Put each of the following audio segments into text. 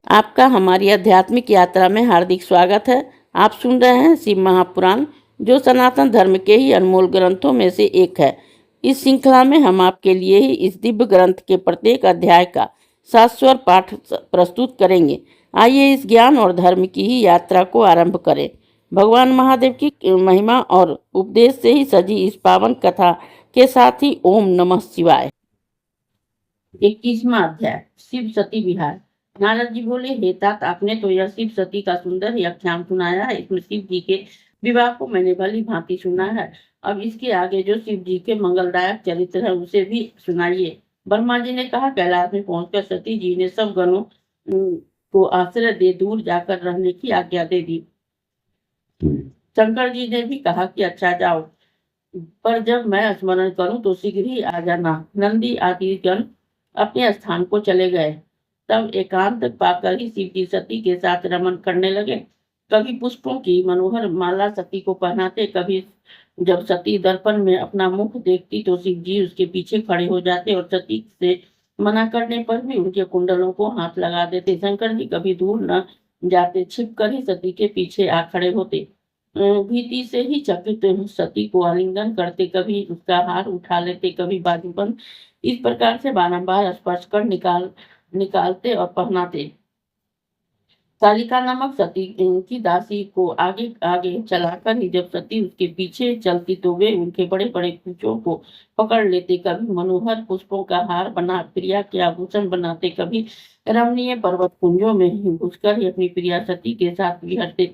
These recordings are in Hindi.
आपका हमारी आध्यात्मिक यात्रा में हार्दिक स्वागत है। आप सुन रहे हैं शिव महापुराण, जो सनातन धर्म के ही अनमोल ग्रंथों में से एक है। इस श्रृंखला में हम आपके लिए ही इस दिव्य ग्रंथ के प्रत्येक अध्याय का शाश्वत पाठ प्रस्तुत करेंगे। आइए इस ज्ञान और धर्म की ही यात्रा को आरंभ करें। भगवान महादेव की महिमा और उपदेश से ही सजी इस पावन कथा के साथ ही ओम नमः शिवाय। 21वां अध्याय, शिव सती विहार। नारद जी बोले, हे तात, आपने तो यह शिव सती का सुंदर आख्यान सुनाया है। इसमें शिव जी के विवाह को मैंने भली भांति सुना है। अब इसके आगे जो शिव जी के मंगलदायक चरित्र है उसे भी सुनाइए। ब्रह्मा जी ने कहा, कैलाश में पहुंचकर सती जी ने सब गणों को आश्रय दे दूर जाकर रहने की आज्ञा दे दी। शंकर जी ने भी कहा कि अच्छा जाओ, पर जब मैं स्मरण करूं तो शीघ्र ही आ जाना। नंदी आदि गण अपने स्थान को चले गए। तब एकांत पाकर ही शिव जी सती के साथ रमन करने लगे। कभी पुष्पों की मनोहर माला सती को पहनाते, कभी जब सती दर्पण में अपना मुख देखती तो शिव जी उसके पीछे खड़े हो जाते और सती से मना करने पर भी उनके कुंडलों को हाथ लगा देते। शंकर जी कभी दूर न जाते, छिप कर ही सती के पीछे आ खड़े होते। भीति से ही चकित सती को आलिंगन करते, कभी उसका हार उठा लेते, कभी बाजूबंद। इस प्रकार से बारंबार स्पर्श कर निकालते और पहनाते। कालिका नामक सती की दासी को आगे आगे चलाकर ही जब सती उसके पीछे चलती तो वे उनके बड़े बड़े कुचों को पकड़ लेते, कभी मनोहर पुष्पों का हार बना प्रिया के आभूषण बनाते, कभी रमणीय पर्वत कुंजों में ही घुसकर ही अपनी प्रिया सती के साथ विहरते।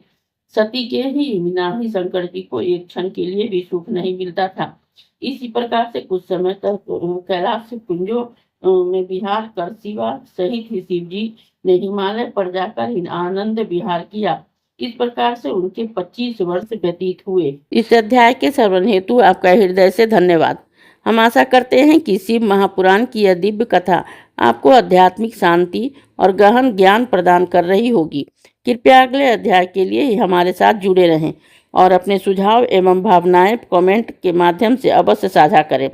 सती के ही बिना ही शंकर जी को एक क्षण के लिए भी सुख नहीं मिलता था। इसी प्रकार से कुछ समय तक कैलाश कुंजों में विहार कर शिवा सहित ही शिव जी ने हिमालय पर जाकर आनंद विहार किया। इस प्रकार से उनके 25 वर्ष व्यतीत हुए। इस अध्याय के श्रवण हेतु आपका हृदय से धन्यवाद। हम आशा करते हैं कि शिव महापुराण की यह दिव्य कथा आपको आध्यात्मिक शांति और गहन ज्ञान प्रदान कर रही होगी। कृपया अगले अध्याय के लिए हमारे साथ जुड़े रहें और अपने सुझाव एवं भावनाएं कमेंट के माध्यम से अवश्य साझा करें।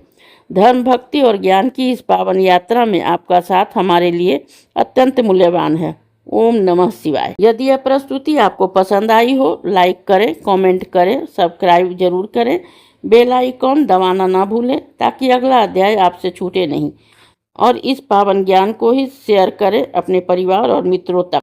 धर्म, भक्ति और ज्ञान की इस पावन यात्रा में आपका साथ हमारे लिए अत्यंत मूल्यवान है। ओम नमः शिवाय। यदि यह प्रस्तुति आपको पसंद आई हो, लाइक करें, कमेंट करें, सब्सक्राइब जरूर करें, बेल आइकॉन दबाना ना भूलें ताकि अगला अध्याय आपसे छूटे नहीं। और इस पावन ज्ञान को ही शेयर करें अपने परिवार और मित्रों तक।